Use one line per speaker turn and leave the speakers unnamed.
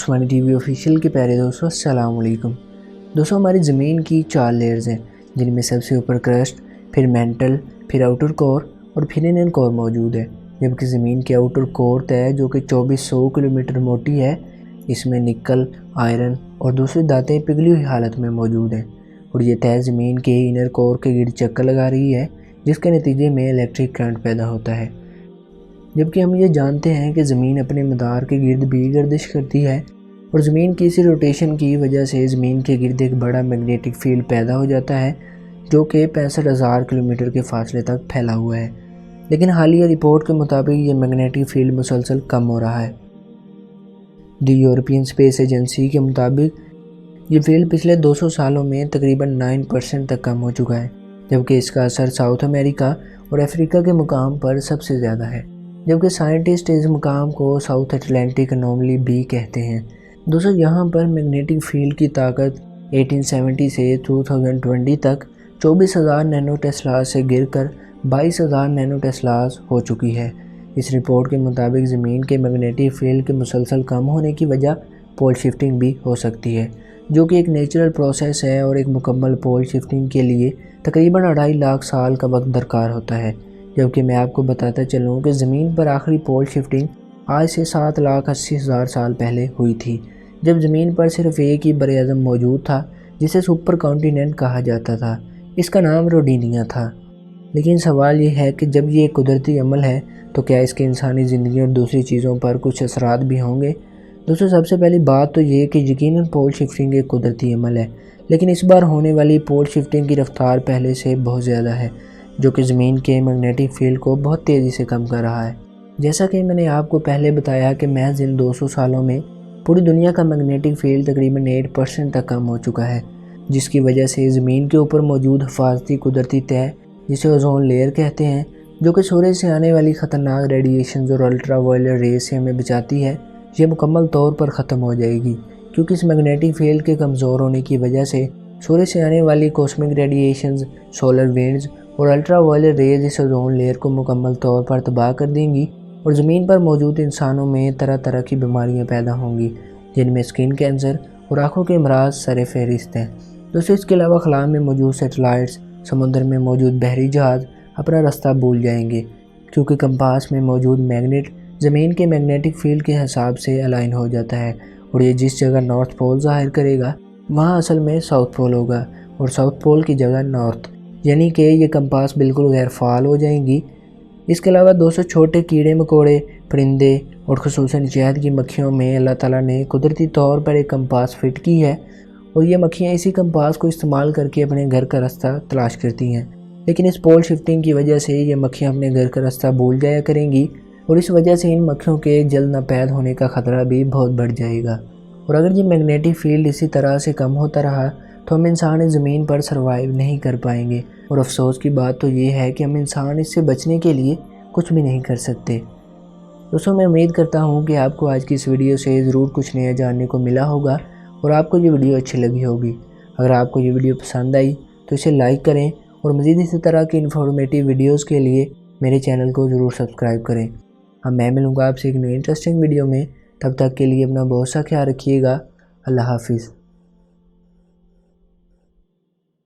Usmani T V official کے پیارے دوستوں السلام علیکم۔ دوستوں ہماری زمین کی 4 لیئرز ہیں، جن میں سب سے اوپر کرسٹ، پھر مینٹل، پھر آؤٹر کور اور پھر انر کور موجود ہے۔ جبکہ زمین کی آؤٹر کور ہے جو کہ 2400 کلومیٹر موٹی ہے، اس میں نکل، آئرن اور دوسری دھاتیں پگھلی ہوئی حالت میں موجود ہیں، اور یہ تہ زمین کے انر کور کے گرد چکر لگا رہی ہے، جس کے نتیجے میں الیکٹرک کرنٹ پیدا ہوتا ہے۔ جبکہ ہم یہ جانتے ہیں کہ زمین اپنے مدار کے گرد بھی گردش کرتی ہے، اور زمین کی اسی روٹیشن کی وجہ سے زمین کے گرد ایک بڑا میگنیٹک فیلڈ پیدا ہو جاتا ہے جو کہ 65,000 کلومیٹر کے فاصلے تک پھیلا ہوا ہے۔ لیکن حالیہ رپورٹ کے مطابق یہ میگنیٹک فیلڈ مسلسل کم ہو رہا ہے۔ دی یورپین اسپیس ایجنسی کے مطابق یہ فیلڈ پچھلے 200 سالوں میں تقریباً 9% تک کم ہو چکا ہے، جبکہ اس کا اثر ساؤتھ امریکہ اور افریقہ کے مقام پر سب سے زیادہ ہے، جبکہ سائنٹسٹ اس مقام کو ساؤتھ اٹلانٹک انوملی بھی کہتے ہیں۔ دوستوں یہاں پر میگنیٹک فیلڈ کی طاقت 1870 سے 2020 تک 24,000 نینو ٹیسلاز سے گر کر 22,000 نینو ٹیسلاز ہو چکی ہے۔ اس رپورٹ کے مطابق زمین کے میگنیٹک فیلڈ کے مسلسل کم ہونے کی وجہ پول شفٹنگ بھی ہو سکتی ہے، جو کہ ایک نیچرل پروسیس ہے، اور ایک مکمل پول شفٹنگ کے لیے تقریباً 2.5 لاکھ سال کا وقت درکار ہوتا ہے۔ جبکہ میں آپ کو بتاتا چلوں کہ زمین پر آخری پول شفٹنگ آج سے 7,80,000 سال پہلے ہوئی تھی، جب زمین پر صرف ایک ہی براعظم موجود تھا جسے سپر کانٹیننٹ کہا جاتا تھا۔ اس کا نام روڈینیا تھا۔ لیکن سوال یہ ہے کہ جب یہ ایک قدرتی عمل ہے تو کیا اس کے انسانی زندگی اور دوسری چیزوں پر کچھ اثرات بھی ہوں گے؟ دوستوں سب سے پہلی بات تو یہ کہ یقیناً پول شفٹنگ ایک قدرتی عمل ہے، لیکن اس بار ہونے والی پول شفٹنگ کی رفتار پہلے سے بہت زیادہ ہے، جو کہ زمین کے میگنیٹک فیلڈ کو بہت تیزی سے کم کر رہا ہے۔ جیسا کہ میں نے آپ کو پہلے بتایا کہ محض ان 200 سالوں میں پوری دنیا کا میگنیٹک فیلڈ تقریباً 8% تک کم ہو چکا ہے، جس کی وجہ سے زمین کے اوپر موجود حفاظتی قدرتی تہ، جسے اوزون لیئر کہتے ہیں، جو کہ سورج سے آنے والی خطرناک ریڈیشنز اور الٹرا وائلٹ ریز سے ہمیں بچاتی ہے، یہ مکمل طور پر ختم ہو جائے گی، کیونکہ اس میگنیٹک فیلڈ کے کمزور ہونے کی وجہ سے سورج سے آنے والی کاسمک ریڈیشنز، سولر وینڈز اور الٹرا وائلٹ ریز اس اوزون لیئر کو مکمل طور پر تباہ کر دیں گی، اور زمین پر موجود انسانوں میں طرح طرح کی بیماریاں پیدا ہوں گی، جن میں اسکن کینسر اور آنکھوں کے امراض سر فہرست ہیں۔ دوستوں اس کے علاوہ خلا میں موجود سیٹلائٹس، سمندر میں موجود بحری جہاز اپنا راستہ بھول جائیں گے، کیونکہ کمپاس میں موجود میگنیٹ زمین کے میگنیٹک فیلڈ کے حساب سے الائن ہو جاتا ہے، اور یہ جس جگہ نارتھ پول ظاہر کرے گا وہاں اصل میں ساؤتھ پول ہوگا، اور ساؤتھ پول کی جگہ نارتھ، یعنی کہ یہ کمپاس بالکل غیر فعال ہو جائیں گی۔ اس کے علاوہ دوستوں چھوٹے کیڑے مکوڑے، پرندے اور خصوصاً شہد کی مکھیوں میں اللہ تعالیٰ نے قدرتی طور پر ایک کمپاس فٹ کی ہے، اور یہ مکھیاں اسی کمپاس کو استعمال کر کے اپنے گھر کا راستہ تلاش کرتی ہیں۔ لیکن اس پول شفٹنگ کی وجہ سے یہ مکھیاں اپنے گھر کا راستہ بھول جایا کریں گی، اور اس وجہ سے ان مکھیوں کے جلد ناپید ہونے کا خطرہ بھی بہت بڑھ جائے گا۔ اور اگر یہ میگنیٹک فیلڈ اسی طرح سے کم ہوتا رہا تو ہم انسان اس زمین پر سروائیو نہیں کر پائیں گے، اور افسوس کی بات تو یہ ہے کہ ہم انسان اس سے بچنے کے لیے کچھ بھی نہیں کر سکتے۔ دوستوں میں امید کرتا ہوں کہ آپ کو آج کی اس ویڈیو سے ضرور کچھ نیا جاننے کو ملا ہوگا، اور آپ کو یہ ویڈیو اچھی لگی ہوگی۔ اگر آپ کو یہ ویڈیو پسند آئی تو اسے لائک کریں، اور مزید اسی طرح کی انفارمیٹیو ویڈیوز کے لیے میرے چینل کو ضرور سبسکرائب کریں۔ اب میں ملوں گا آپ سے ایک نئی انٹرسٹنگ ویڈیو میں، تب تک کے لیے اپنا بہت سا خیال رکھیے گا۔ اللہ حافظ۔